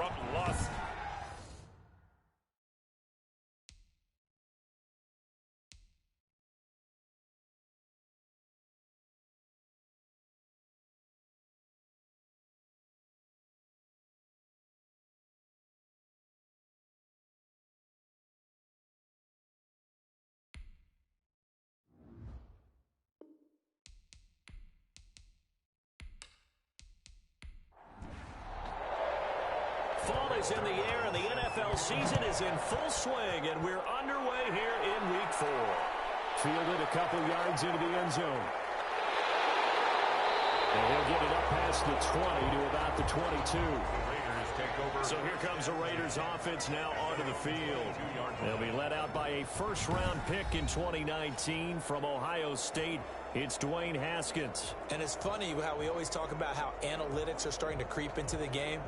from lust. Fall is in the air, and the NFL season is in full swing, and we're underway here in Week 4. Fielded a couple yards into the end zone. And he'll get it up past the 20 to about the 22. So here comes the Raiders offense now onto the field. They'll be led out by a first-round pick in 2019 from Ohio State. It's Dwayne Haskins. And it's funny how we always talk about how analytics are starting to creep into the game.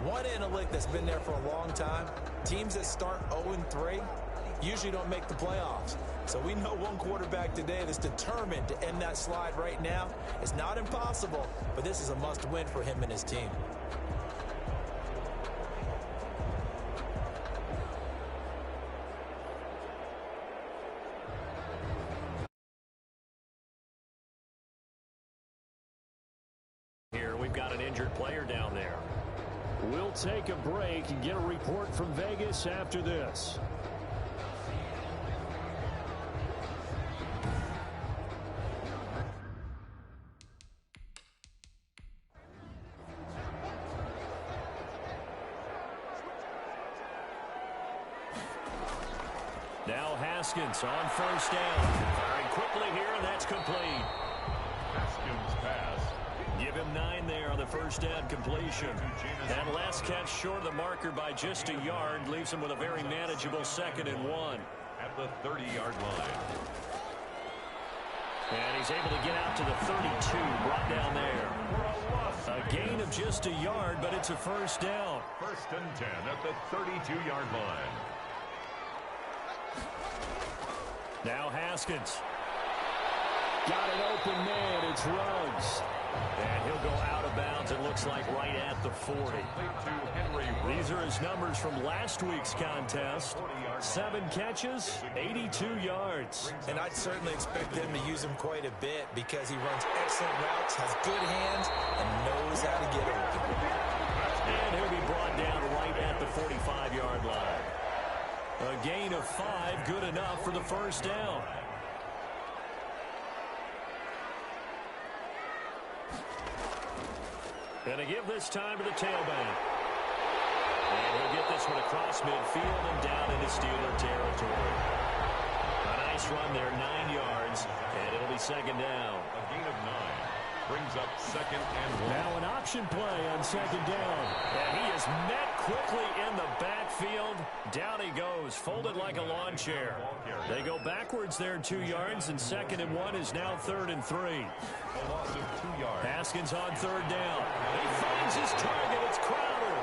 One analytic that's been there for a long time, teams that start 0-3 usually don't make the playoffs. So we know one quarterback today that's determined to end that slide right now. It's not impossible, but this is a must-win for him and his team. Here we've got an injured player down there. We'll take a break and get a report from Vegas after this. Now Haskins on first down. Firing quickly here, and that's complete. Haskins pass. Give him 9 there on the first down completion. That last catch short of the marker by just a yard leaves him with a very manageable 2nd and 1. At the 30-yard line. And he's able to get out to the 32, brought down there. A gain of just a yard, but it's a first down. 1st and 10 at the 32-yard line. Now Haskins. Got an open man. It's Ruggs. And he'll go out of bounds, it looks like, right at the 40. These are his numbers from last week's contest. 7 catches, 82 yards. And I'd certainly expect them to use him quite a bit because he runs excellent routes, has good hands, and knows how to get open. And he'll be brought down right at the 45-yard line. A gain of 5, good enough for the first down. And to give this time to the tailback. And he'll get this one across midfield and down into Steeler territory. A nice run there, 9 yards, and it'll be 2nd down. A gain of 9 brings up 2nd and 1. Now an option play on 2nd down. And he is met quickly in the backfield. Down he goes, folded like a lawn chair. They go backwards there 2 yards, and 2nd and 1 is now 3rd and 3. A loss of 2 yards. Haskins on 3rd down. He finds his target. It's Crowder.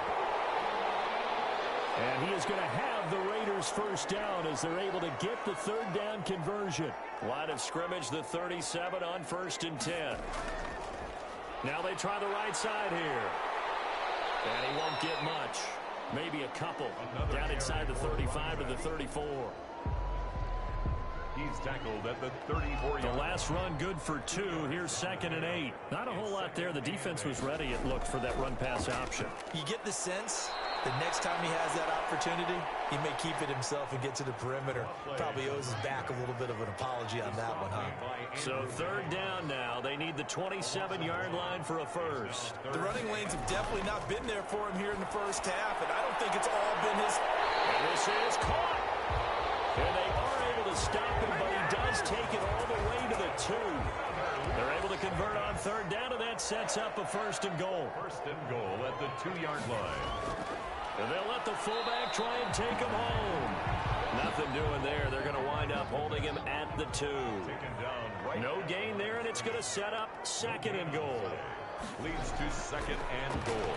And he is going to have the Raiders first down as they're able to get the 3rd down conversion. Line of scrimmage, the 37 on 1st and 10. Now they try the right side here. And he won't get much. Maybe a couple. Down inside the 35 to the 34. He's tackled at the 34-yard The last run good for 2. Here's 2nd and 8. Not a whole lot there. The defense was ready, it looked, for that run-pass option. You get the sense the next time he has that opportunity, he may keep it himself and get to the perimeter. Probably owes his back a little bit of an apology on that one, huh? So 3rd down now. They need the 27-yard line for a first. The running lanes have definitely not been there for him here in the first half, and I don't think it's all been his... And this is caught. And they are able to stop him, but he does take it all the way to the 2. They're able to convert on 3rd down, and that sets up a 1st and goal. 1st and goal at the 2-yard line. And they'll let the fullback try and take him home. Nothing doing there. They're going to wind up holding him at the 2. Taken down right. No gain there, and it's going to set up 2nd and goal. Leads to 2nd and goal.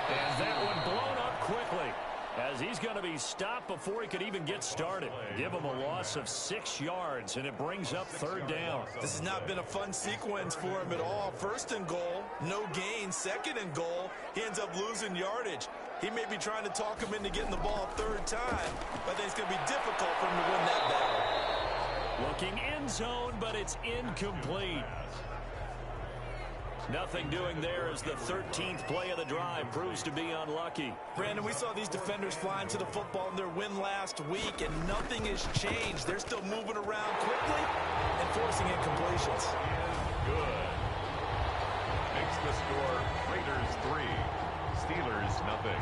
And that one blown up quickly, as he's going to be stopped before he could even get started. Give him a loss of 6 yards, and it brings up 3rd down. This has not been a fun sequence for him at all. 1st and goal, No gain, second and goal. He ends up losing yardage. He may be trying to talk him into getting the ball third time, but I think it's going to be difficult for him to win that battle. Looking end zone, but it's incomplete. Nothing doing there as the 13th play of the drive proves to be unlucky. Brandon, we saw these defenders flying to the football in their win last week, and nothing has changed. They're still moving around quickly and forcing incompletions. Good. Makes the score Raiders 3, Steelers nothing.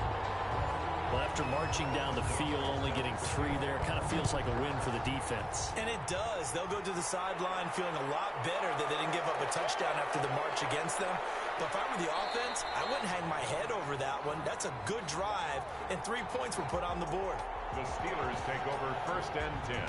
Well, after marching down the field, only getting 3 there, kind of feels like a win for the defense. And it does. They'll go to the sideline feeling a lot better that they didn't give up a touchdown after the march against them. But if I were the offense, I wouldn't hang my head over that one. That's a good drive, and 3 points were put on the board. The Steelers take over first and 10.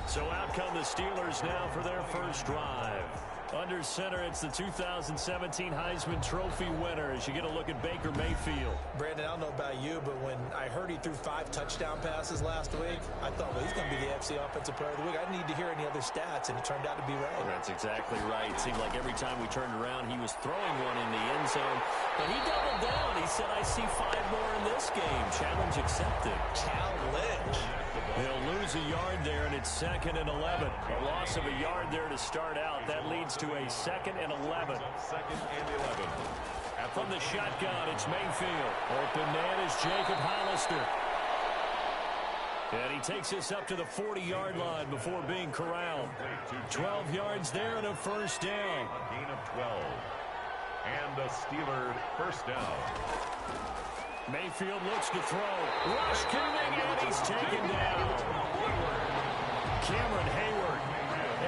So out come the Steelers now for their first drive. Under center, it's the 2017 Heisman Trophy winner as you get a look at Baker Mayfield. Brandon, I don't know about you, but when I heard he threw 5 touchdown passes last week, I thought, well, he's going to be the AFC Offensive Player of the Week. I didn't need to hear any other stats, and it turned out to be right. That's exactly right. It seemed like every time we turned around, he was throwing one in the end zone. But he doubled down. He said, I see 5 more in this game. Challenge accepted. Challenge. He'll lose a yard there, and it's 2nd and 11. A loss of a yard there to start out. That leads to a 2nd and 11. 2nd and 11. From the shotgun, it's Mayfield. Open man is Jacob Hollister. And he takes us up to the 40-yard line before being corralled. 12 yards there and a first down. A gain of 12. And a Steeler first down. Mayfield looks to throw. Rush coming, and he's taken down. Cameron Hayward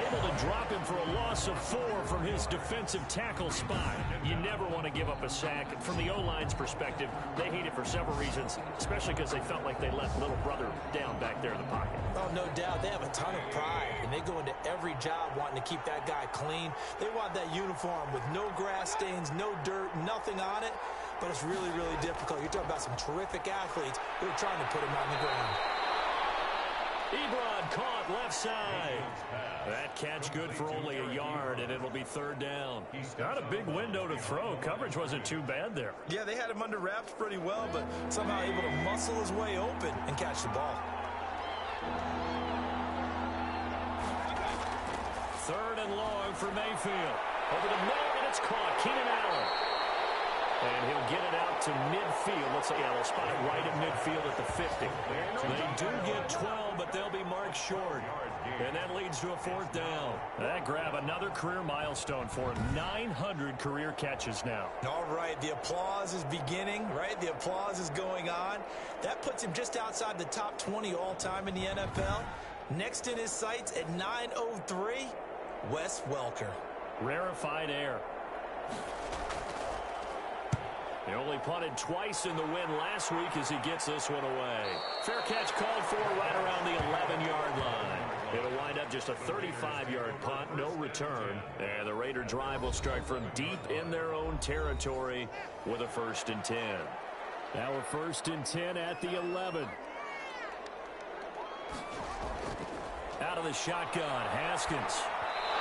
able to drop him for a loss of 4 from his defensive tackle spot. You never want to give up a sack. From the O-line's perspective, they hate it for several reasons, especially because they felt like they left little brother down back there in the pocket. Oh, no doubt. They have a ton of pride, and they go into every job wanting to keep that guy clean. They want that uniform with no grass stains, no dirt, nothing on it. But it's really, really difficult. You're talking about some terrific athletes who are trying to put him on the ground. Ebron caught left side. That catch good for only a yard, and it'll be 3rd down. He's got a big window to throw. Coverage wasn't too bad there. Yeah, they had him under wraps pretty well, but somehow able to muscle his way open and catch the ball. 3rd and long for Mayfield. Over the middle, and it's caught. Keenan Allen. And he'll get it out to midfield. Let's say, they'll spot it right at midfield at the 50. They do get 12, but they'll be marked short. And that leads to a 4th down. That grab another career milestone for him. 900 career catches now. All right, the applause is beginning, right? The applause is going on. That puts him just outside the top 20 all-time in the NFL. Next in his sights at 903, Wes Welker. Rarefied air. He only punted twice in the win last week as he gets this one away. Fair catch called for right around the 11-yard line. It'll wind up just a 35-yard punt, no return. And the Raider drive will start from deep in their own territory with a 1st and 10. Now a 1st and 10 at the 11. Out of the shotgun, Haskins.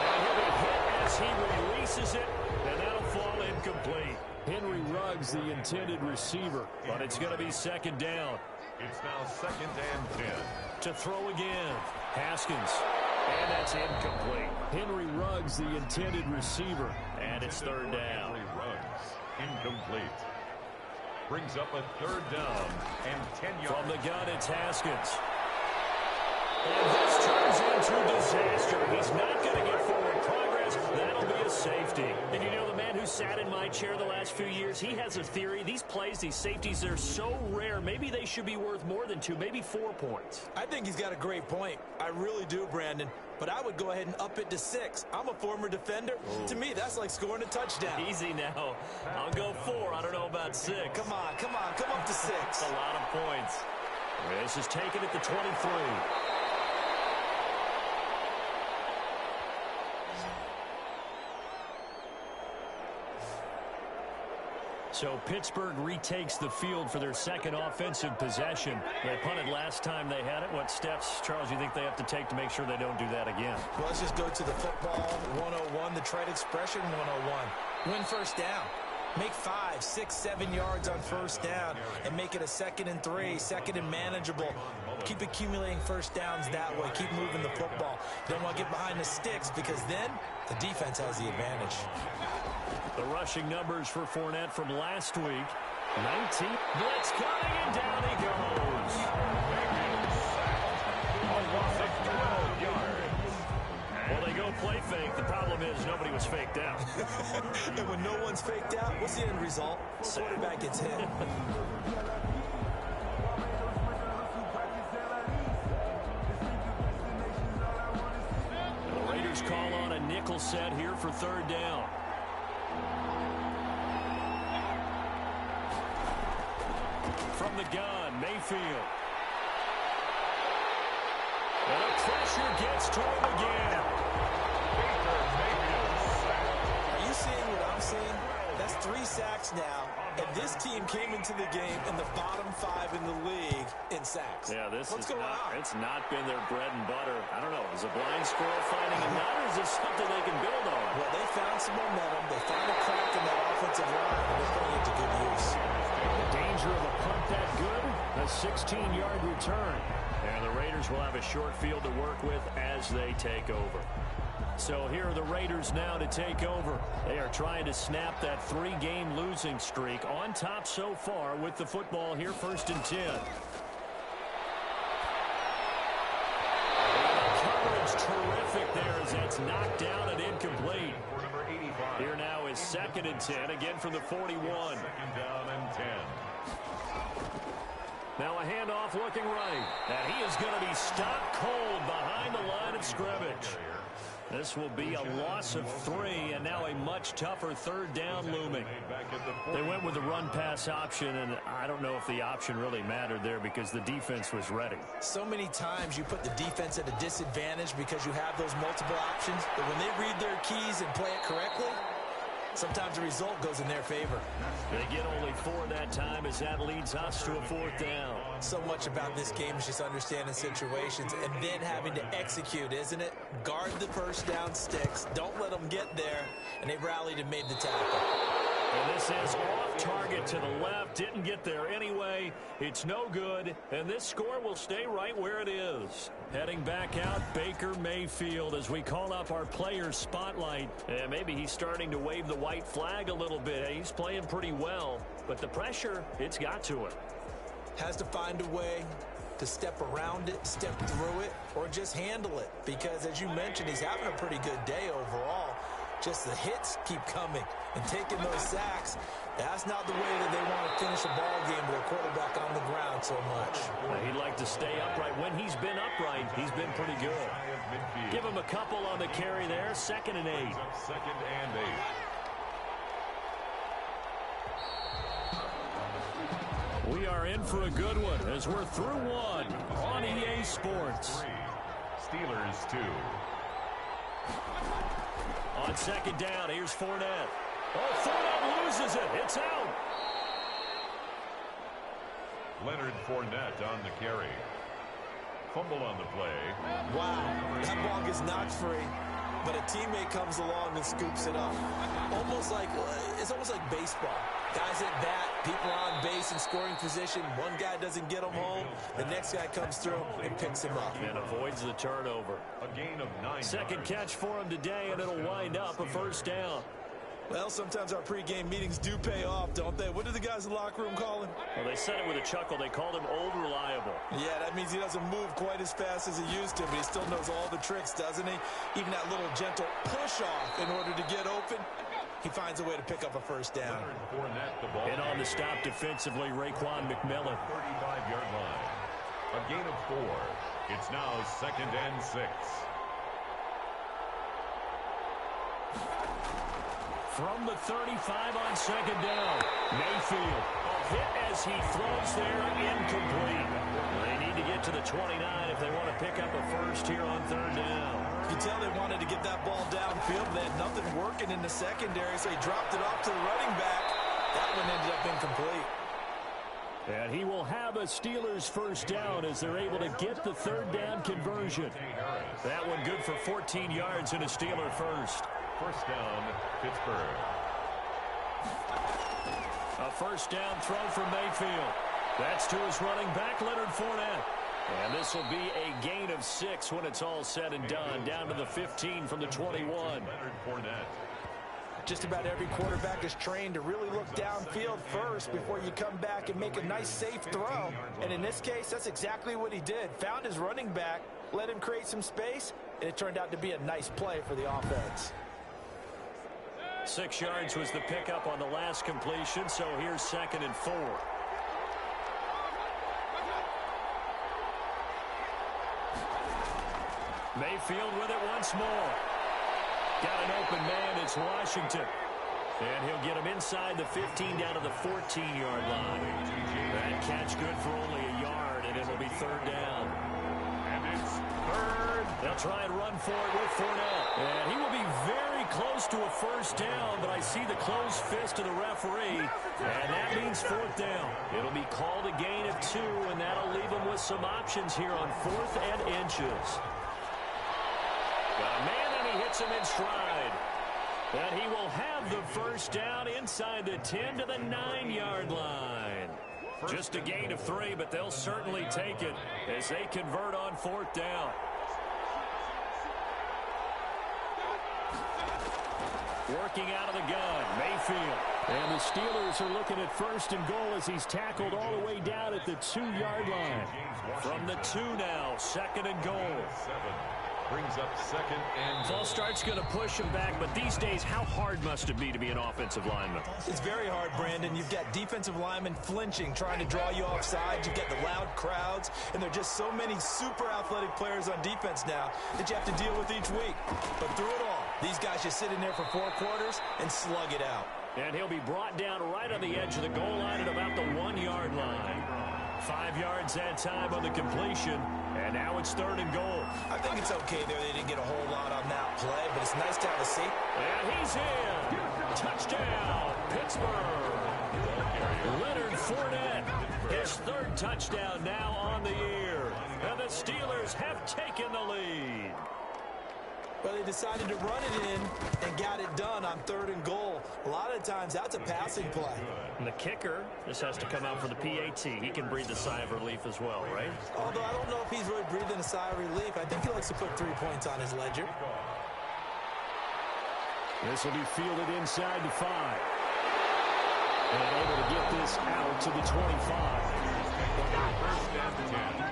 And he'll be hit as he releases it, and that'll fall incomplete. Henry Ruggs, the intended receiver, but it's going to be 2nd down. It's now 2nd and 10. To throw again, Haskins, and that's incomplete. Henry Ruggs, the intended receiver, and it's 3rd down. Henry Ruggs, incomplete. Brings up a 3rd down and 10 yards. From the gun, it's Haskins. And this turns into disaster. He's not going to get forward progress. That'll be a safety. And you know, the man who sat in my chair the last few years, he has a theory. These plays, these safeties, they're so rare. Maybe they should be worth more than 2, maybe 4 points. I think he's got a great point. I really do, Brandon. But I would go ahead and up it to 6. I'm a former defender. Ooh. To me, that's like scoring a touchdown. Easy now. I'll go 4. I don't know about 6. Come on. Come up to 6. That's a lot of points. This is taken at the 23. So Pittsburgh retakes the field for their 2nd offensive possession. They punted last time they had it. What steps, Charles, you think they have to take to make sure they don't do that again? Well, let's just go to the football 101, the trade expression 101. Win 1st down. Make 5, 6, 7 yards on first down and make it a 2nd and 3, 2nd and manageable. Keep accumulating first downs that way. Keep moving the football. You don't want to get behind the sticks because then the defense has the advantage. The rushing numbers for Fournette from last week. 19. Blitz coming, and down he goes. Well, they go play fake. The problem is nobody was faked out. And when no one's faked out, what's the end result? Quarterback gets hit. The Raiders call on a nickel set here for 3rd down. From the gun, Mayfield. And the pressure gets to him again. Are you seeing what I'm seeing? That's 3 sacks now, and this team came into the game in the bottom 5 in the league in sacks. Yeah, What's going on? It's not been their bread and butter. I don't know. Is a blind squirrel finding a nut, or is this something they can build on? Well, they found some momentum. They found a crack in that offensive line, and they're putting it to good use. The danger of a punt that good, a 16-yard return. And the Raiders will have a short field to work with as they take over. So here are the Raiders now to take over. They are trying to snap that 3-game losing streak. On top so far with the football here, 1st and 10. Coverage terrific there as that's knocked down and incomplete. Here now is 2nd and 10, again from the 41. 2nd down and 10. Now a handoff looking right. And he is going to be stopped cold behind the line of scrimmage. This will be a loss of 3, and now a much tougher 3rd down looming. They went with the run-pass option, and I don't know if the option really mattered there because the defense was ready. So many times you put the defense at a disadvantage because you have those multiple options, but when they read their keys and play it correctly, sometimes the result goes in their favor. They get only 4 that time as that leads us to a 4th down. So much about this game is just understanding situations and then having to execute, isn't it? Guard the first down sticks. Don't let them get there. And they rallied and made the tackle. And this is off target to the left. Didn't get there anyway. It's no good. And this score will stay right where it is. Heading back out, Baker Mayfield as we call up our player spotlight. And maybe he's starting to wave the white flag a little bit. He's playing pretty well. But the pressure, it's got to him. Has to find a way to step around it, step through it, or just handle it. Because as you mentioned, he's having a pretty good day overall. Just the hits keep coming and taking those sacks. That's not the way that they want to finish a ball game with a quarterback on the ground so much. He'd like to stay upright. When he's been upright, he's been pretty good. Give him a couple on the carry there. 2nd and 8. 2nd and 8. We are in for a good one as we're through 1 on EA Sports. 3. Steelers 2. On 2nd down, here's Fournette. Oh, Fournette loses it. It's out. Leonard Fournette on the carry. Fumble on the play. Wow, that ball gets knocked free, but a teammate comes along and scoops it up. It's almost like baseball. Guys at bat, people are on base in scoring position. One guy doesn't get him home. The next guy comes through and picks him up. And avoids the turnover. A gain of 9 Second yards. catch for him today, and it'll wind up a 1st down. Well, sometimes our pregame meetings do pay off, don't they? What do the guys in the locker room call him? Well, they said it with a chuckle. They called him Old Reliable. Yeah, that means he doesn't move quite as fast as he used to, but he still knows all the tricks, doesn't he? Even that little gentle push-off in order to get open. He finds a way to pick up a 1st down. Leonard Fournette, the ball. And on the stop defensively, Raekwon McMillan. 35-yard line. A gain of 4. It's now 2nd and 6. From the 35 on 2nd down, Mayfield. A hit as he throws there, incomplete. They need to get to the 29 if they want to pick up a 1st here on 3rd down. You can tell they wanted to get that ball downfield, but they had nothing working in the secondary, so he dropped it off to the running back. That one ended up incomplete. And he will have a Steelers 1st down as they're able to get the 3rd down conversion. That one good for 14 yards and a Steeler 1st. 1st down, Pittsburgh. A first down throw from Mayfield. That's to his running back, Leonard Fournette. And this will be a gain of 6 when it's all said and done. Down to the 15 from the 21. Leonard Fournette. Just about every quarterback is trained to really look downfield first before you come back and make a nice, safe throw. And in this case, that's exactly what he did. Found his running back, let him create some space, and it turned out to be a nice play for the offense. 6 yards was the pickup on the last completion, so here's 2nd and 4. Mayfield with it once more. Got an open man, it's Washington. And he'll get him inside the 15 down to the 14-yard line. That catch good for only a yard, and it'll be 3rd down. And it's 3rd. They'll try and run for it with Fournette. And he will be very close to a first down, but I see the closed fist of the referee, and that means 4th down. It'll be called a gain of 2, and that'll leave him with some options here on 4th and inches. Got a man, and he hits him in stride. And he will have the first down inside the 10 to the 9-yard line. Just a gain of 3, but they'll certainly take it as they convert on 4th down. Working out of the gun, Mayfield. And the Steelers are looking at 1st and goal as he's tackled all the way down at the 2-yard line. From the 2 now, 2nd and goal. Brings up 2nd and False start's going to push him back, but these days, how hard must it be to be an offensive lineman? It's very hard, Brandon. You've got defensive linemen flinching, trying to draw you offside. You've got the loud crowds, and there are just so many super athletic players on defense now that you have to deal with each week. But through it all, these guys just sit in there for 4 quarters and slug it out. And he'll be brought down right on the edge of the goal line at about the 1-yard line. 5 yards that time on the completion, and now it's 3rd and goal. I think it's okay there. They didn't get a whole lot on that play, but it's nice to have a seat. And he's in. Touchdown, Pittsburgh. Leonard Fournette, his 3rd touchdown now on the year. And the Steelers have taken the lead. Well, they decided to run it in and got it done on 3rd and goal. A lot of times, that's a passing play. And the kicker just has to come out for the PAT. He can breathe a sigh of relief as well, right? Although I don't know if he's really breathing a sigh of relief. I think he likes to put 3 points on his ledger. This will be fielded inside the 5. And able to get this out to the 25. 1st and 10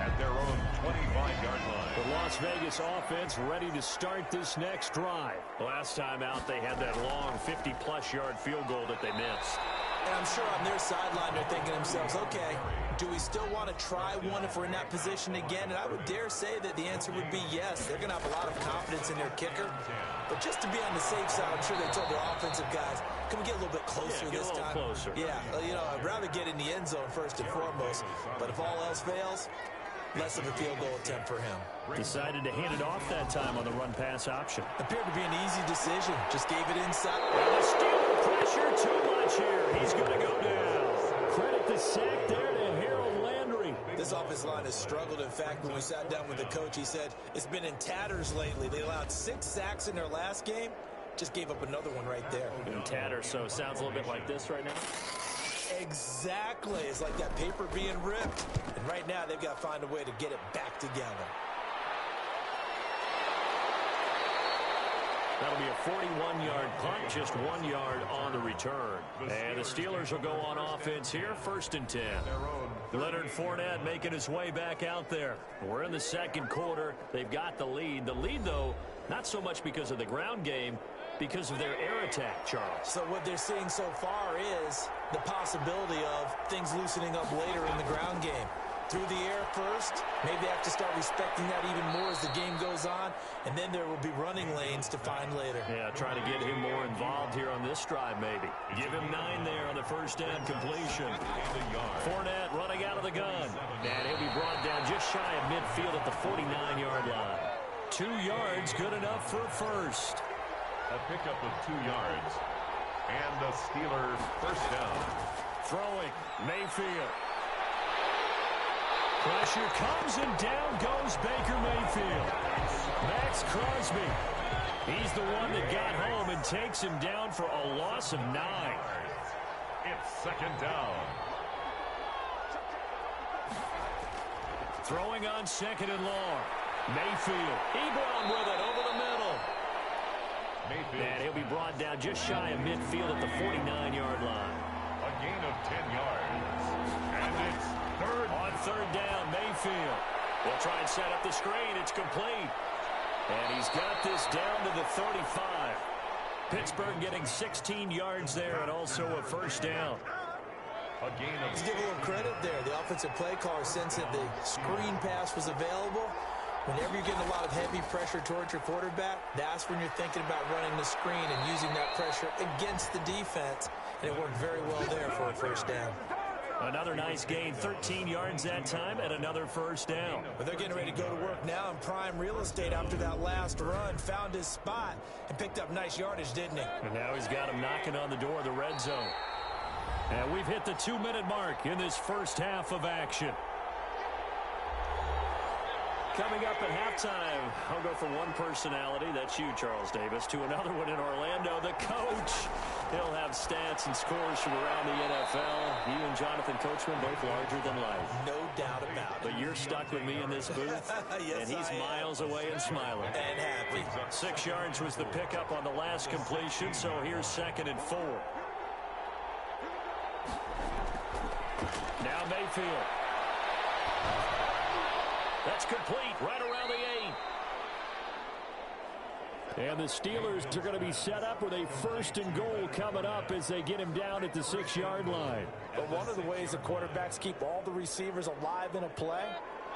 at their own 25-yard line. The Las Vegas offense ready to start this next drive. Last time out, they had that long 50-plus yard field goal that they missed. And I'm sure on their sideline they're thinking to themselves, okay, do we still want to try one if we're in that position again? And I would dare say that the answer would be yes. They're going to have a lot of confidence in their kicker. But just to be on the safe side, I'm sure they told their offensive guys, can we get a little bit closer this time? Closer. Yeah, you know, I'd rather get in the end zone first and foremost. But if all else fails, less of a field goal attempt for him. Decided to hand it off that time on the run-pass option. Appeared to be an easy decision. Just gave it inside. And the Steeler pressure too much here. He's going to go down. Credit the sack there to Harold Landry. This offensive line has struggled. In fact, when we sat down with the coach, he said it's been in tatters lately. They allowed 6 sacks in their last game. Just gave up another one right there. In tatters, so sounds a little bit like this right now. Exactly. It's like that paper being ripped. And right now, they've got to find a way to get it back together. That'll be a 41-yard punt, just 1 yard on the return. And the Steelers will go on offense here, 1st and 10. Leonard Fournette making his way back out there. We're in the 2nd quarter. They've got the lead. The lead, though, not so much because of the ground game, because of their air attack, Charles. So what they're seeing so far is the possibility of things loosening up later in the ground game. Through the air first, maybe they have to start respecting that even more as the game goes on, and then there will be running lanes to find later. Yeah, trying to get him more involved here on this drive, maybe. Give him 9 there on the 1st down completion. Fournette running out of the gun. And he'll be brought down just shy of midfield at the 49-yard line. 2 yards, good enough for a first. A pickup of 2 yards. And the Steelers 1st down. Throwing, Mayfield. Pressure comes and down goes Baker Mayfield. Max Crosby. He's the one that got home and takes him down for a loss of 9. second down. Throwing on second and long. Mayfield. Ebron with it over the middle. Mayfield. And he'll be brought down just shy of midfield at the 49-yard line. A gain of 10 yards. And it's third. On third down, Mayfield. They'll try and set up the screen. It's complete. And he's got this down to the 35. Pittsburgh getting 16 yards there and also a first down. A gain of... Let's give a little credit there. The offensive play caller sensed that the screen pass was available. Whenever you're getting a lot of heavy pressure towards your quarterback, that's when you're thinking about running the screen and using that pressure against the defense. And it worked very well there for a first down. Another nice gain, 13 yards that time, and another first down. But they're getting ready to go to work now in prime real estate after that last run. Found his spot and picked up nice yardage, didn't he? And now he's got him knocking on the door of the red zone. And we've hit the 2-minute mark in this first half of action. Coming up at halftime, I'll go from one personality, that's you, Charles Davis, to another one in Orlando, the coach. He'll have stats and scores from around the NFL. You and Jonathan Coachman both larger than life. No doubt about it. But you're stuck with me in this booth, yes, and he's miles away and smiling. And happy. 6 yards was the pickup on the last completion, so here's 2nd and 4. Now Mayfield. That's complete, right around the 8. And the Steelers are going to be set up with a 1st and goal coming up as they get him down at the 6-yard line. But one of the ways the quarterbacks keep all the receivers alive in a play,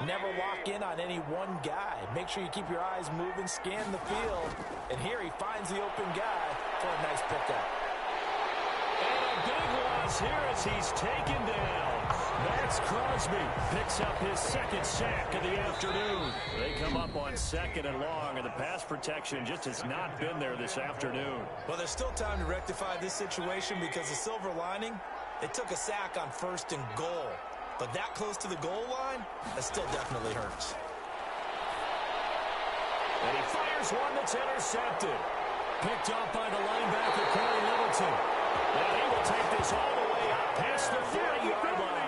never lock in on any one guy. Make sure you keep your eyes moving, scan the field. And here he finds the open guy for a nice pickup. And a big loss here as he's taken down. Max Crosby picks up his 2nd sack of the afternoon. They come up on 2nd and long, and the pass protection just has not been there this afternoon. Well, there's still time to rectify this situation because the silver lining, they took a sack on 1st and goal. But that close to the goal line, that still definitely hurts. And he fires one that's intercepted. Picked up by the linebacker, Corey Littleton. And he will take this all the way up past the 30-yard line.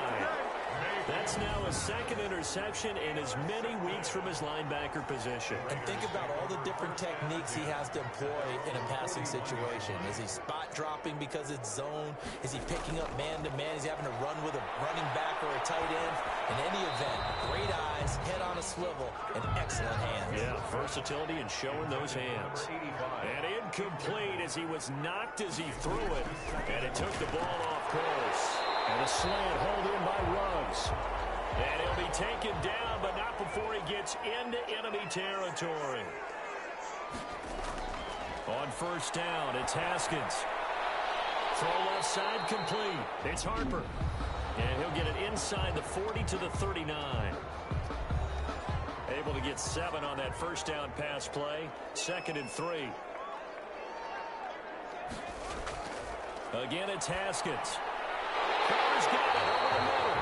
That's now a 2nd interception in as many weeks from his linebacker position. And think about all the different techniques he has to employ in a passing situation. Is he spot dropping because it's zone? Is he picking up man-to-man? Is he having to run with a running back or a tight end? In any event, great eyes, head on a swivel, and excellent hands. Yeah, versatility and showing those hands. And incomplete as he was knocked as he threw it. And it took the ball off course. And a slant hauled in by Ruggs. And he'll be taken down, but not before he gets into enemy territory. On 1st down, it's Haskins. Throw left side complete. It's Harper. And he'll get it inside the 40 to the 39. Able to get 7 on that 1st down pass play. 2nd and 3. Again, it's Haskins. Carter's got it over the middle.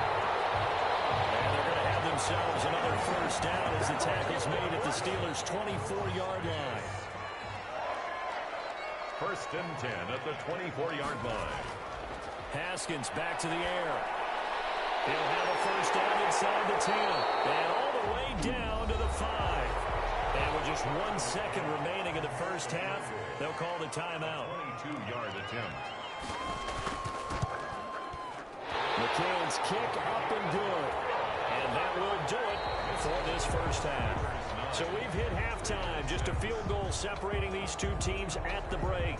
And they're going to have themselves another 1st down as the tackle's made at the Steelers' 24-yard line. 1st and 10 at the 24-yard line. Haskins back to the air. He'll have a 1st down inside the 10. And all the way down to the 5. And with just 1 second remaining in the first half, they'll call the timeout. 22-yard attempt. McCann's kick up and good. And that will do it for this first half. So we've hit halftime. Just a field goal separating these two teams at the break.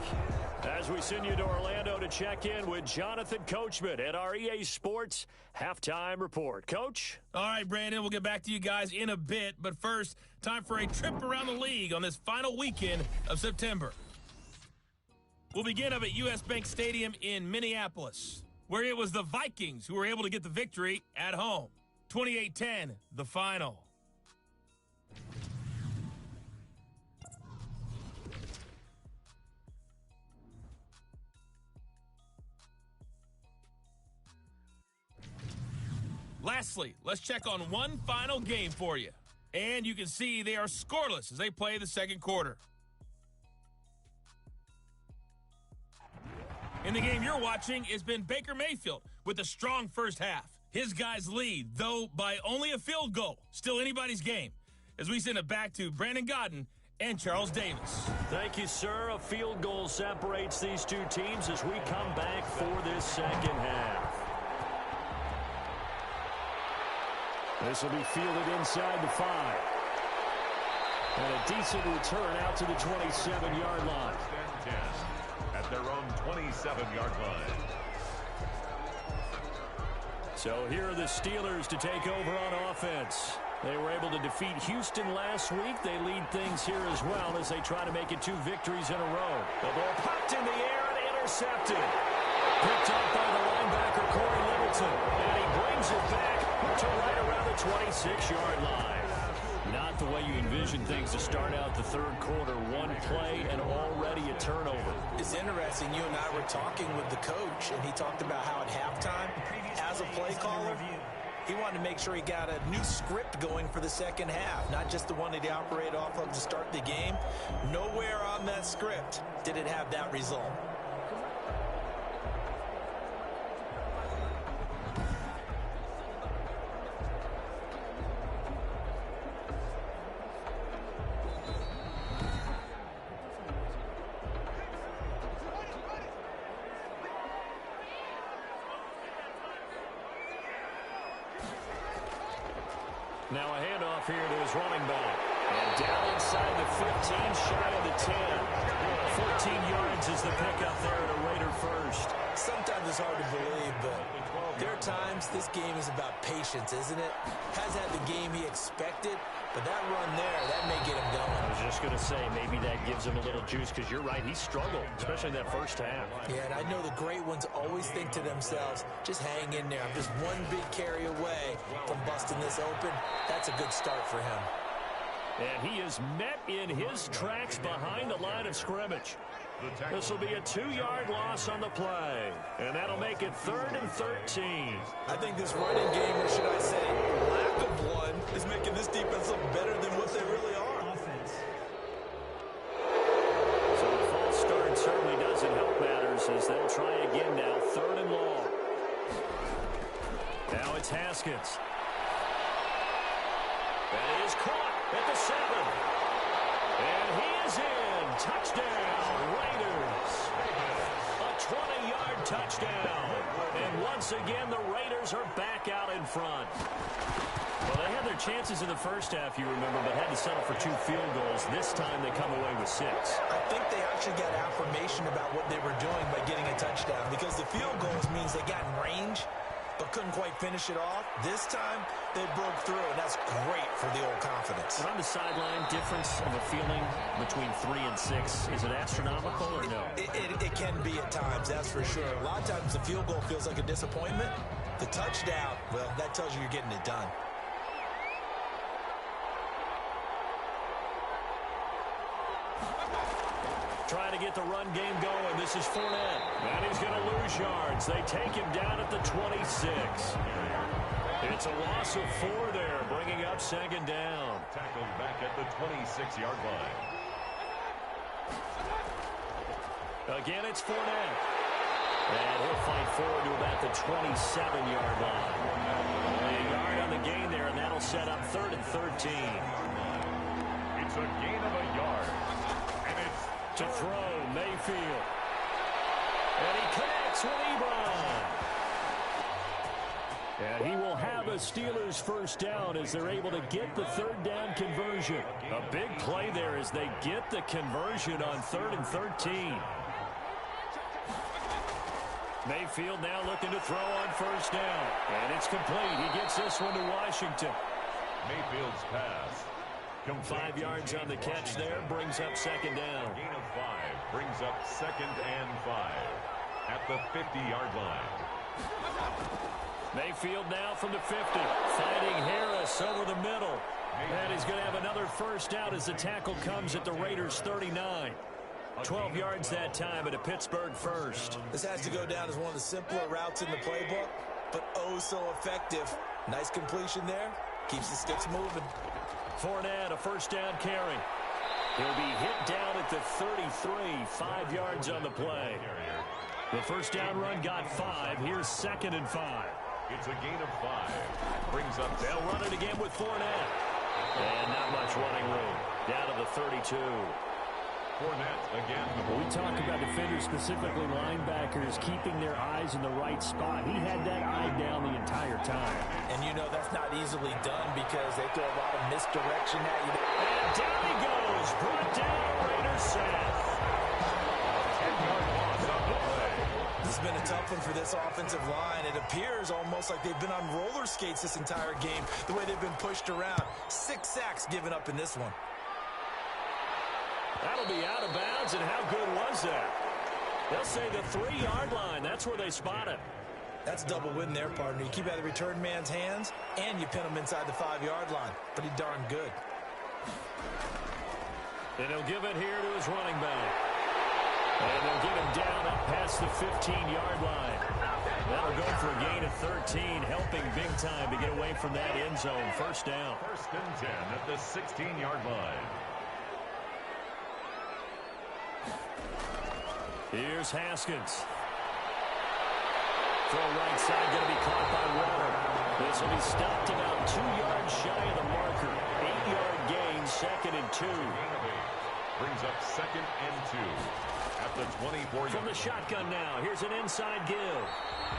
As we send you to Orlando to check in with Jonathan Coachman at our EA Sports Halftime Report. Coach? All right, Brandon, we'll get back to you guys in a bit. But first, time for a trip around the league on this final weekend of September. We'll begin up at U.S. Bank Stadium in Minneapolis, where it was the Vikings who were able to get the victory at home. 28-10, the final. Lastly, let's check on one final game for you. And you can see they are scoreless as they play the second quarter. In the game you're watching, it's been Baker Mayfield with a strong first half. His guys lead, though by only a field goal. Still anybody's game. As we send it back to Brandon Gaudin and Charles Davis. Thank you, sir. A field goal separates these two teams as we come back for this second half. This will be fielded inside the 5. And a decent return out to the 27-yard line. At their own 27-yard line. So here are the Steelers to take over on offense. They were able to defeat Houston last week. They lead things here as well as they try to make it 2 victories in a row. The ball popped in the air and intercepted. Picked up by the linebacker, Corey Littleton. And he brings it back to right around the 26-yard line. Not the way you envision things to start out the third quarter. One play and already a turnover. It's interesting. You and I were talking with the coach, and he talked about how at halftime, as a play caller, he wanted to make sure he got a new script going for the second half, not just the one that he operated off of to start the game. Nowhere on that script did it have that result. Now a handoff here to his running back. And down inside the 15, shy of the 10. 14 yards is the pickup there at a Raider first. Sometimes it's hard to believe, but there are times this game is about patience, isn't it? Has had the game he expected, but that run there, that may get him going. I was just going to say, maybe that gives him a little juice, because you're right, he struggled, especially in that first half. Yeah, and I know the great ones always think to themselves, just hang in there. I'm just one big carry away from busting this open. That's a good start for him. And he is met in his tracks behind the line of scrimmage. This will be a 2-yard loss on the play. And that'll make it 3rd and 13. I think this running game, or should I say lack of one, is making this defense look better than what they really are. So the false start certainly doesn't help matters as they'll try again now. 3rd and long. Now it's Haskins. And he is caught at the 7. And he is in. Touchdown, Raiders. A 20-yard touchdown. And once again, the Raiders are back out in front. Well, they had their chances in the first half, you remember, but had to settle for 2 field goals. This time they come away with 6. I think they actually got affirmation about what they were doing by getting a touchdown, because the field goals means they got in range but couldn't quite finish it off. This time, they broke through, and that's great for the old confidence. And on the sideline, difference of a feeling between 3 and 6, is it astronomical or no? It can be at times, that's for sure. A lot of times the field goal feels like a disappointment. The touchdown, well, that tells you you're getting it done. Trying to get the run game going. This is Fournette. And he's going to lose yards. They take him down at the 26. It's a loss of 4 there, bringing up 2nd down. Tackled back at the 26-yard line. Again, it's Fournette. And he'll fight forward to about the 27-yard line. A yard on the gain there, and that'll set up 3rd and 13. It's a gain of a yard. And it's to throw, Mayfield. And he connects with Ebron. And he will have a Steelers first down as they're able to get the 3rd down conversion. A big play there as they get the conversion on 3rd and 13. Mayfield now looking to throw on 1st down. And it's complete. He gets this one to Washington. Mayfield's pass. 5 yards on the catch there, brings up 2nd down. Gain of 5 brings up 2nd and 5 at the 50-yard line. Mayfield now from the 50, finding Harris over the middle. And he's going to have another first out as the tackle comes at the Raiders' 39. 12 yards that time at a Pittsburgh first. This has to go down as one of the simpler routes in the playbook, but oh so effective. Nice completion there. Keeps the sticks moving. Fournette, a first down carry. He'll be hit down at the 33, 5 yards on the play. The first down run got 5. Here's 2nd and 5. It's a gain of 5. Brings up. They'll run it again with Fournette. And not much running room. Down to the 32. Fournette again. We talk about defenders, specifically linebackers, keeping their eyes in the right spot. He had that eye down the entire time. And you know that's not easily done because they throw a lot of misdirection at you. And down he goes. Brought down. Raiders sack. 10-yard loss on the play. This has been a tough one for this offensive line. It appears almost like they've been on roller skates this entire game, the way they've been pushed around. 6 sacks given up in this one. That'll be out of bounds, and how good was that? They'll say the 3-yard line. That's where they spot it. That's a double win there, partner. You keep out of the return man's hands, and you pin him inside the 5-yard line. Pretty darn good. And he'll give it here to his running back. And they'll get him down up past the 15-yard line. That'll go for a gain of 13, helping big time to get away from that end zone. First down. 1st and 10 at the 16-yard line. Here's Haskins. Throw right side, going to be caught by Waller. This will be stopped about 2 yards shy of the marker. 8-yard gain, 2nd and 2. Gain of 8. Brings up 2nd and 2 at the 24-yard line. From the shotgun now, here's an inside give.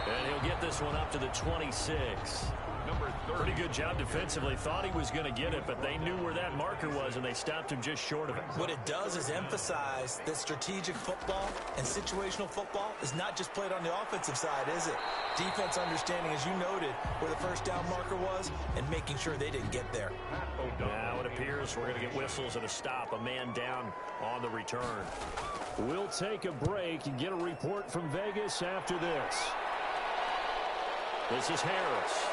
And he'll get this one up to the 26. Number 30. Pretty good job defensively. Thought he was going to get it, but they knew where that marker was, and they stopped him just short of it. What it does is emphasize that strategic football and situational football is not just played on the offensive side, is it? Defense understanding, as you noted, where the first down marker was and making sure they didn't get there. Now it appears we're going to get whistles and a stop. A man down on the return. We'll take a break and get a report from Vegas after this. This is Harris.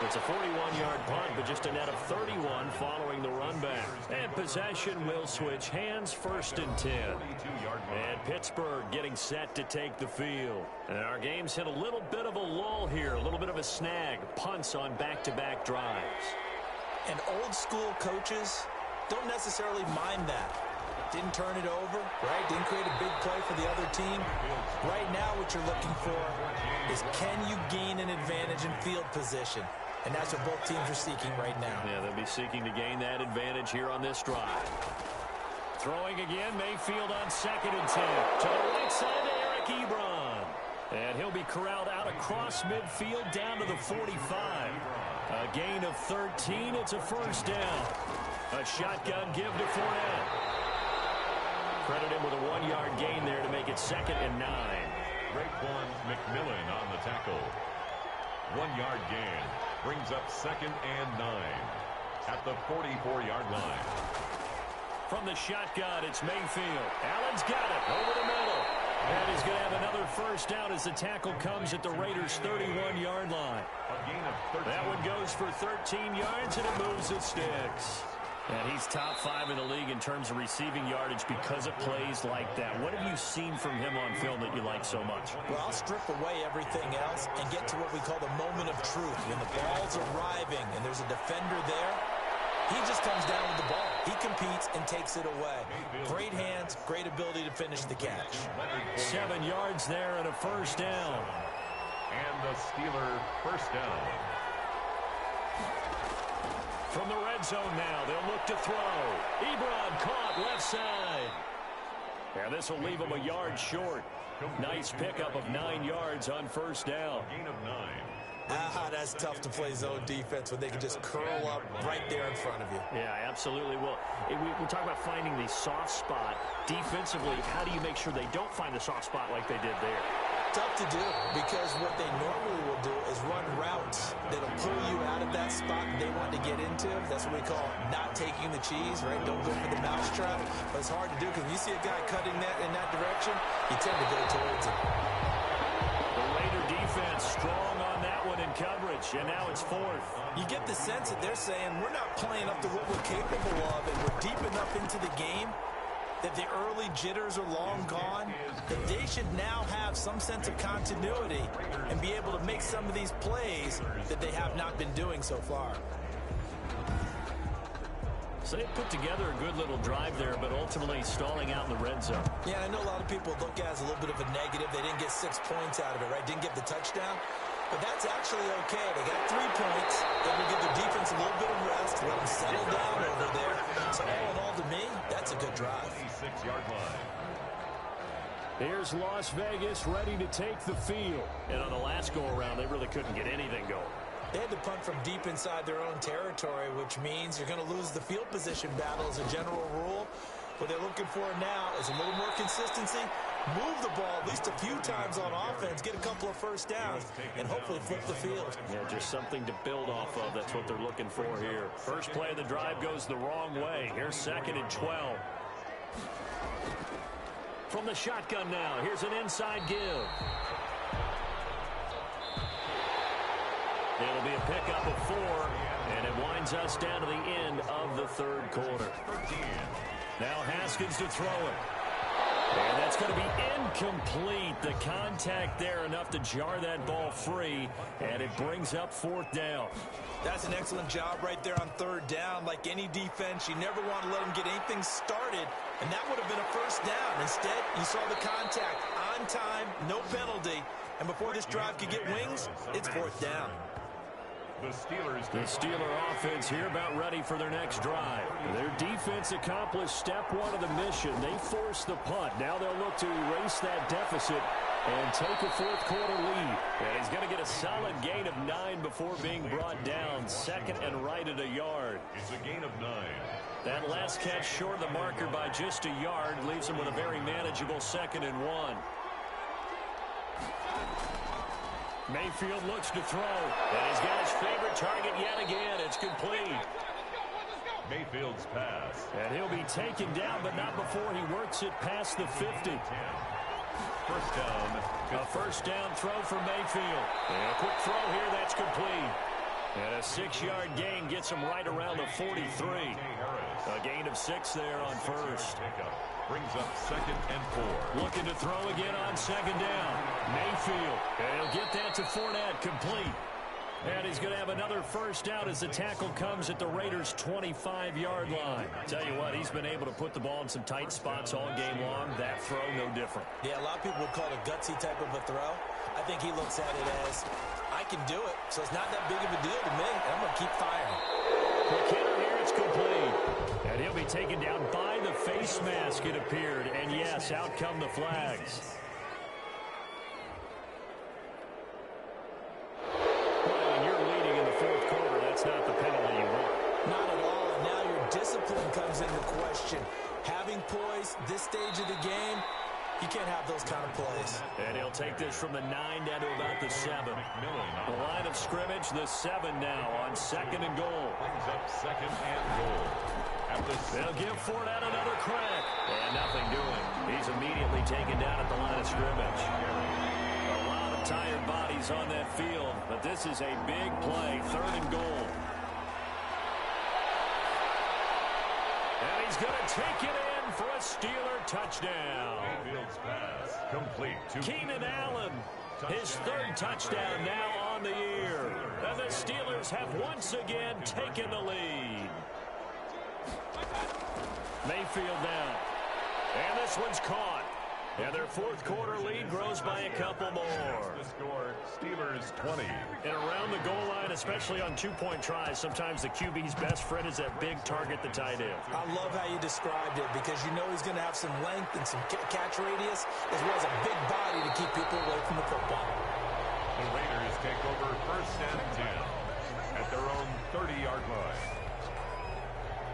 It's a 41-yard punt, but just a net of 31 following the run back. And possession will switch hands, 1st and 10. And Pittsburgh getting set to take the field. And our game's hit a little bit of a lull here, a little bit of a snag. Punts on back-to-back drives. And old school coaches don't necessarily mind that. Didn't turn it over, right? Didn't create a big play for the other team. Right now what you're looking for is can you gain an advantage in field position? And that's what both teams are seeking right now. Yeah, they'll be seeking to gain that advantage here on this drive. Throwing again, Mayfield on 2nd and 10. To the right side to Eric Ebron. And he'll be corralled out across midfield down to the 45. A gain of 13. It's a first down. A shotgun give to Fournette. Credit him with a 1-yard gain there to make it 2nd and 9. Raekwon McMillan on the tackle. 1-yard gain. Brings up 2nd and 9 at the 44-yard line. From the shotgun, it's Mayfield. Allen's got it over the middle. And he's going to have another first down as the tackle comes at the Raiders' 31-yard line. A gain of 13. That one goes for 13 yards, and it moves the sticks. And he's top 5 in the league in terms of receiving yardage because of plays like that. What have you seen from him on film that you like so much? Well, I'll strip away everything else and get to what we call the moment of truth. When the ball's arriving and there's a defender there, he just comes down with the ball. He competes and takes it away. Great hands, great ability to finish the catch. 7 yards there and a first down. And the Steeler first down. From the red zone now, they'll look to throw. Ebron caught left side. And this will leave him a yard short. Nice pickup of 9 yards on first down. Gain of 9. That's tough to play zone defense when they can just curl up right there in front of you. Yeah, absolutely. Well, we talk about finding the soft spot. Defensively, how do you make sure they don't find the soft spot like they did there? Tough to do because what they normally will do is run routes that'll pull you out of that spot they want to get into. That's what we call not taking the cheese, right? Don't go for the mousetrap. But it's hard to do because when you see a guy cutting that in that direction, you tend to go towards him. The Raider defense strong on that one in coverage, and now it's 4th. You get the sense that they're saying we're not playing up to what we're capable of, and we're deep enough into the game that the early jitters are long gone, that they should now have some sense of continuity and be able to make some of these plays that they have not been doing so far. So they put together a good little drive there, but ultimately stalling out in the red zone. Yeah, I know a lot of people look at it as a little bit of a negative. They didn't get 6 points out of it, right? Didn't get the touchdown. But that's actually okay. They got 3 points. They will give their defense a little bit of rest, let them settle down over there. So all in all, to me, that's a good drive. 6-yard line. Here's Las Vegas ready to take the field. And on the last go-around, they really couldn't get anything going. They had to punt from deep inside their own territory, which means you're going to lose the field position battle as a general rule. What they're looking for now is a little more consistency, move the ball at least a few times on offense, get a couple of first downs, and hopefully flip the field. Yeah, just something to build off of. That's what they're looking for here. First play of the drive goes the wrong way. Here's 2nd and 12. From the shotgun now, here's an inside give. It'll be a pickup of 4, and it winds us down to the end of the 3rd quarter. Now Haskins to throw it. And that's going to be incomplete. The contact there enough to jar that ball free, and it brings up 4th down. That's an excellent job right there on 3rd down. Like any defense, you never want to let them get anything started, and that would have been a first down. Instead, you saw the contact on time, no penalty, and before this drive could get wings, it's 4th down. The Steeler offense here about ready for their next drive. Their defense accomplished step 1 of the mission. They forced the punt. Now they'll look to erase that deficit and take a 4th quarter lead. And he's going to get a solid gain of 9 before being brought down. 2nd and right at a yard. It's a gain of 9. That last catch short of the marker by just a yard leaves him with a very manageable 2nd and 1. Mayfield looks to throw, and he's got his favorite target yet again. It's complete. Mayfield's pass. And he'll be taken down, but not before he works it past the 50. First down. A first down throw for Mayfield. And a quick throw here, that's complete. And a 6-yard gain gets him right around the 43. A gain of 6 there on first. Brings up 2nd and 4. Looking to throw again on 2nd down. Mayfield. And he'll get that to Fournette, complete. And he's going to have another first down as the tackle comes at the Raiders' 25-yard line. Tell you what, he's been able to put the ball in some tight spots all game long. That throw, no different. Yeah, a lot of people would call it a gutsy type of a throw. I think he looks at it as, I can do it, so it's not that big of a deal to me, and I'm going to keep firing. McKinnon here, it's complete. And he'll be taken down by the face mask, it appeared. And yes, out come the flags. Not the penalty you want. Not at all, and now your discipline comes into question. Having poise this stage of the game, you can't have those kind of plays. And he'll take this from the 9 down to about the 7. The line of scrimmage, the 7 now on 2nd and goal. Brings up 2nd and goal. They'll give Fournette another crack. And nothing doing. He's immediately taken down at the line of scrimmage. A lot of tired bodies on that field, but this is a big play, 3rd and goal. And he's going to take it in for a Steeler touchdown. Mayfield's pass complete to Keenan Allen, his 3rd touchdown now on the year. And the Steelers have once again taken the lead. Mayfield now. And this one's caught. And their 4th quarter lead grows by a couple more. The score, Steelers 20. And around the goal line, especially on 2-point tries, sometimes the QB's best friend is that big target, the tight end. I love how you described it because you know he's going to have some length and some catch radius as well as a big body to keep people away from the football. The Raiders take over 1st and 10 at their own 30-yard line.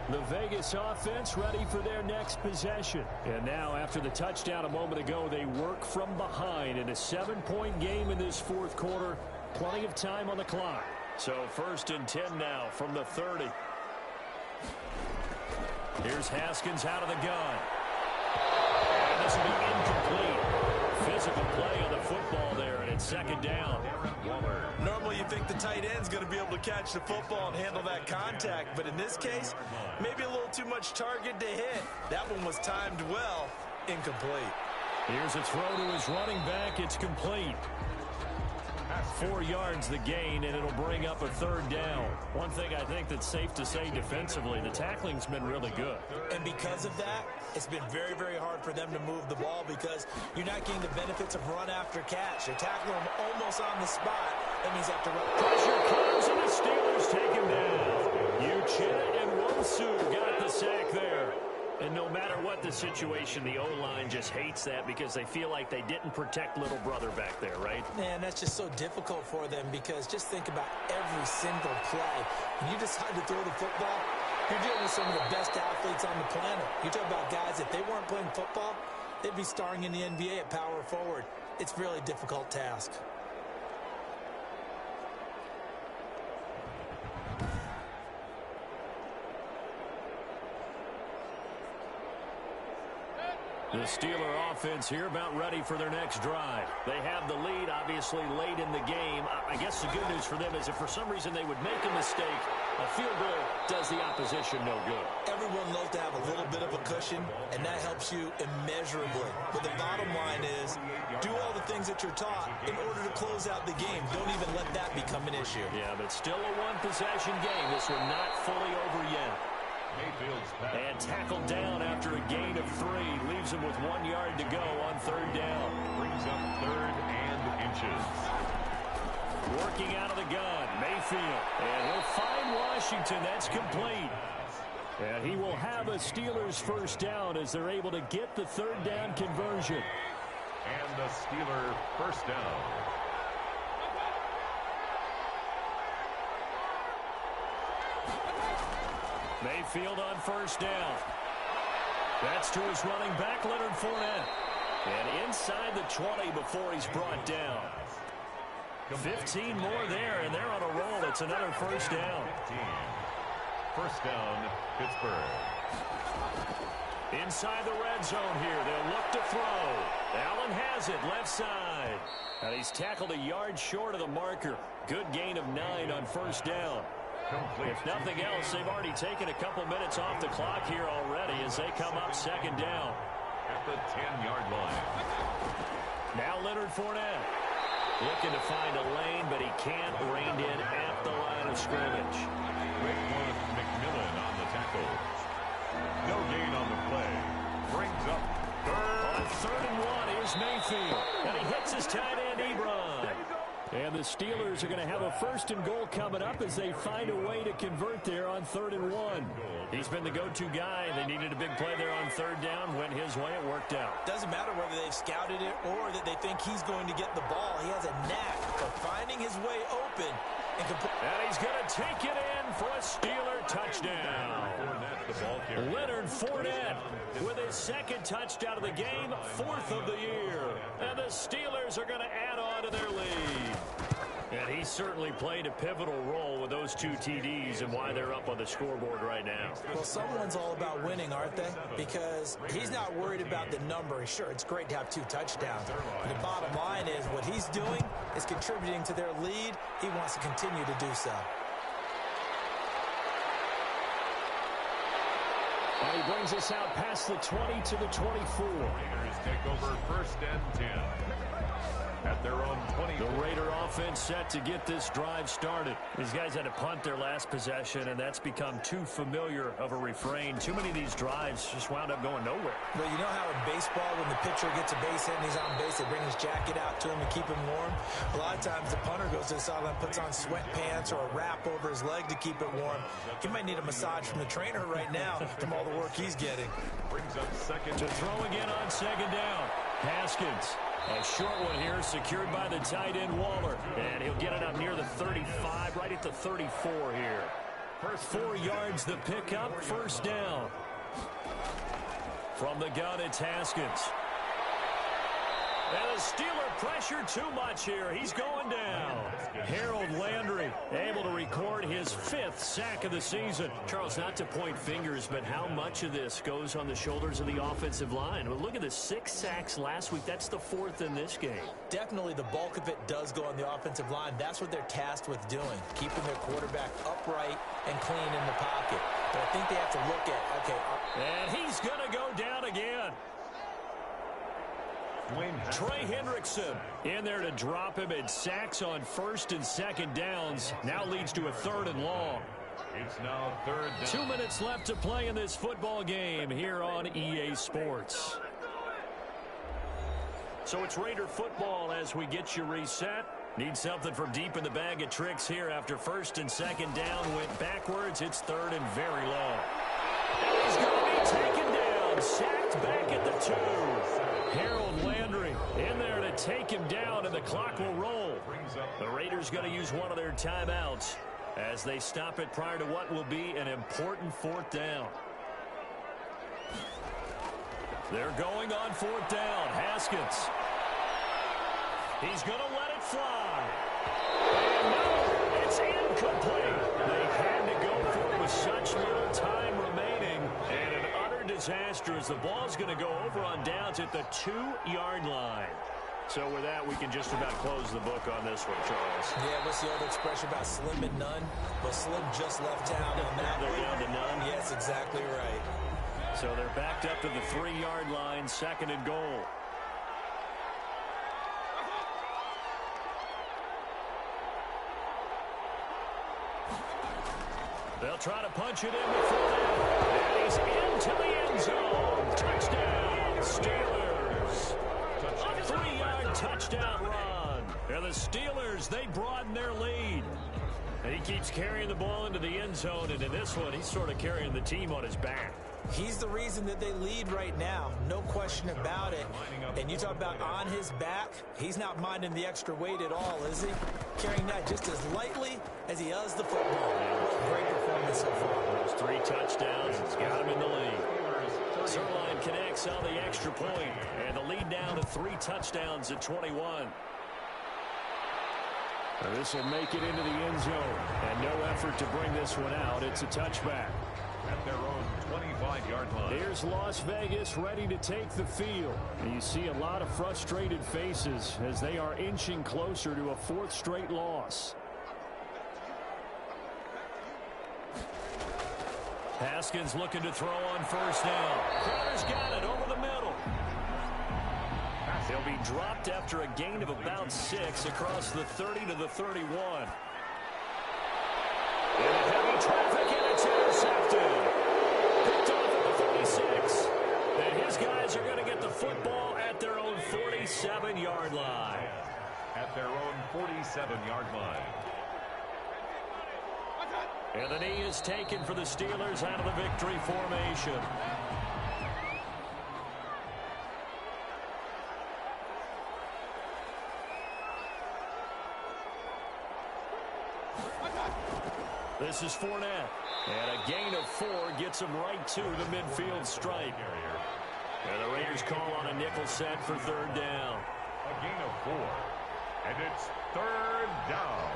The Vegas offense ready for their next possession. And now, after the touchdown a moment ago, they work from behind in a 7-point game in this 4th quarter. Plenty of time on the clock. So 1st and 10 now from the 30. Here's Haskins out of the gun. And this will be incomplete. Physical play on the football there, and it's 2nd down. Normally you think the tight end's going to be able to catch the football and handle that contact, but in this case, maybe a little too much target to hit. That one was timed well, incomplete. Here's a throw to his running back. It's complete. 4 yards the gain, and it'll bring up a 3rd down. One thing I think that's safe to say defensively, the tackling's been really good. And because of that, it's been very, very hard for them to move the ball because you're not getting the benefits of run after catch. You're tackling them almost on the spot. That means you have to run. Pressure comes, and the Steelers take him down. Uchenna and Nwosu got the sack there. And no matter what the situation, the O-line just hates that because they feel like they didn't protect little brother back there, right? Man, that's just so difficult for them because just think about every single play. When you decide to throw the football, you're dealing with some of the best athletes on the planet. You talk about guys, if they weren't playing football, they'd be starring in the NBA at power forward. It's a really difficult task. The Steeler offense here about ready for their next drive. They have the lead, obviously, late in the game. I guess the good news for them is if for some reason they would make a mistake, a field goal does the opposition no good. Everyone loves to have a little bit of a cushion, and that helps you immeasurably. But the bottom line is, do all the things that you're taught in order to close out the game. Don't even let that become an issue. Yeah, but still a one-possession game. This one not fully over yet. And tackled down after a gain of 3. Leaves him with 1 yard to go on 3rd down. Brings up 3rd and inches. Working out of the gun, Mayfield. And he'll find Washington. That's complete. And he will have a Steelers 1st down as they're able to get the 3rd down conversion. And the Steeler 1st down. Mayfield on 1st down. That's to his running back, Leonard Fournette. And inside the 20 before he's brought down. 15 more there, and they're on a roll. It's another 1st down. 1st down, Pittsburgh. Inside the red zone here. They'll look to throw. Allen has it, left side. And he's tackled a yard short of the marker. Good gain of 9 on 1st down. If nothing else, they've already taken a couple minutes off the clock here already as they come up 2nd down. At the 10-yard line. Now Leonard Fournette. Looking to find a lane, but he can't. Reined in at the line of scrimmage. Raekwon McMillan on the tackle. No gain on the play. Brings up 3rd. On 3rd and 1, here's Mayfield. And he hits his tight end, Ebron. And the Steelers are going to have a 1st and goal coming up as they find a way to convert there on 3rd and 1. He's been the go-to guy. They needed a big play there on 3rd down. Went his way. It worked out. Doesn't matter whether they've scouted it or that they think he's going to get the ball. He has a knack of finding his way open. And he's going to take it in for a Steeler touchdown. Leonard Fournette with his 2nd touchdown of the game, 4th of the year. And the Steelers are going to add on to their lead. And he certainly played a pivotal role with those 2 TDs and why they're up on the scoreboard right now. Well, someone's all about winning, aren't they? Because he's not worried about the number. Sure, it's great to have 2 touchdowns. But the bottom line is what he's doing is contributing to their lead. He wants to continue to do so. And he brings us out past the 20 to the 24. Raiders take over 1st and 10. At their own 20. The Raider offense set to get this drive started. These guys had to punt their last possession, and that's become too familiar of a refrain. Too many of these drives just wound up going nowhere. Well, you know how in baseball, when the pitcher gets a base hit and he's on base, they bring his jacket out to him to keep him warm? A lot of times the punter goes to the sideline, puts on sweatpants or a wrap over his leg to keep it warm. He might need a massage from the trainer right now from all the work he's getting. Brings up 2nd. To throw again on 2nd down. Haskins. A short one here, secured by the tight end Waller. And he'll get it up near the 35, right at the 34 here. First 4 yards the pickup, 1st down. From the gun, it's Haskins. And the Steeler pressure too much here. He's going down. Harold Landry able to record his 5th sack of the season. Charles, not to point fingers, but how much of this goes on the shoulders of the offensive line? Well, look at the 6 sacks last week. That's the 4th in this game. Definitely the bulk of it does go on the offensive line. That's what they're tasked with doing, keeping their quarterback upright and clean in the pocket. But I think they have to look at, okay. And he's going to go down again. Trey Hendrickson in there to drop him, and sacks on first and second downs. Now leads to a 3rd and long. It's now 3rd down. 2 minutes left to play in this football game here on EA Sports. So it's Raider football as we get you reset. Need something from deep in the bag of tricks here after first and second down went backwards. It's 3rd and very long. And he's going to be taken down, sacked back at the 2. Harold Landry in there to take him down, and the clock will roll. The Raiders going to use one of their timeouts as they stop it prior to what will be an important 4th down. They're going on 4th down. Haskins. He's going to let it fly. And no, it's incomplete. They had to go for it with such little time remaining. And an utter disaster as the ball's going to go over on downs at the 2-yard line. So with that, we can just about close the book on this one, Charles. Yeah, what's the old expression about slim and none? Well, Slim just left town on that. They're down to none. Yes, exactly right. So they're backed up to the 3-yard line, 2nd and goal. They'll try to punch it in before that. And he's into the end zone. Touchdown, Steelers. A 3-yard touchdown run. And the Steelers, they broaden their lead. And he keeps carrying the ball into the end zone. And in this one, he's sort of carrying the team on his back. He's the reason that they lead right now. No question about it. And you talk about on his back, he's not minding the extra weight at all, is he? Carrying that just as lightly as he does the football. Great performance so far. Those 3 touchdowns, it's got him in the lead. Zerline connects on the extra point, and the lead down to 3 touchdowns at 21. Now this will make it into the end zone, and no effort to bring this one out. It's a touchback. At their own 25-yard line. Here's Las Vegas ready to take the field. And you see a lot of frustrated faces as they are inching closer to a 4th straight loss. Haskins looking to throw on 1st down. Crowder's got it over the middle. He'll be dropped after a gain of about 6 across the 30 to the 31. In heavy traffic, and it's intercepted. Picked off at the 46. And his guys are going to get the football at their own 47-yard line. At their own 47-yard line. And the knee is taken for the Steelers out of the victory formation. This is Fournette. And a gain of 4 gets him right to the midfield stripe. And the Raiders call on a nickel set for 3rd down. A gain of 4. And it's 3rd down.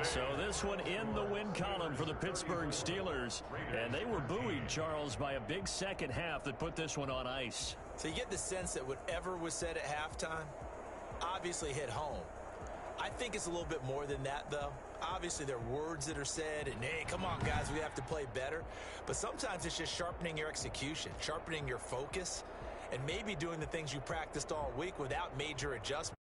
So this one in the win column for the Pittsburgh Steelers. And they were buoyed, Charles, by a big second half that put this one on ice. So you get the sense that whatever was said at halftime obviously hit home. I think it's a little bit more than that, though. Obviously, there are words that are said, and, hey, come on, guys, we have to play better. But sometimes it's just sharpening your execution, sharpening your focus, and maybe doing the things you practiced all week without major adjustments.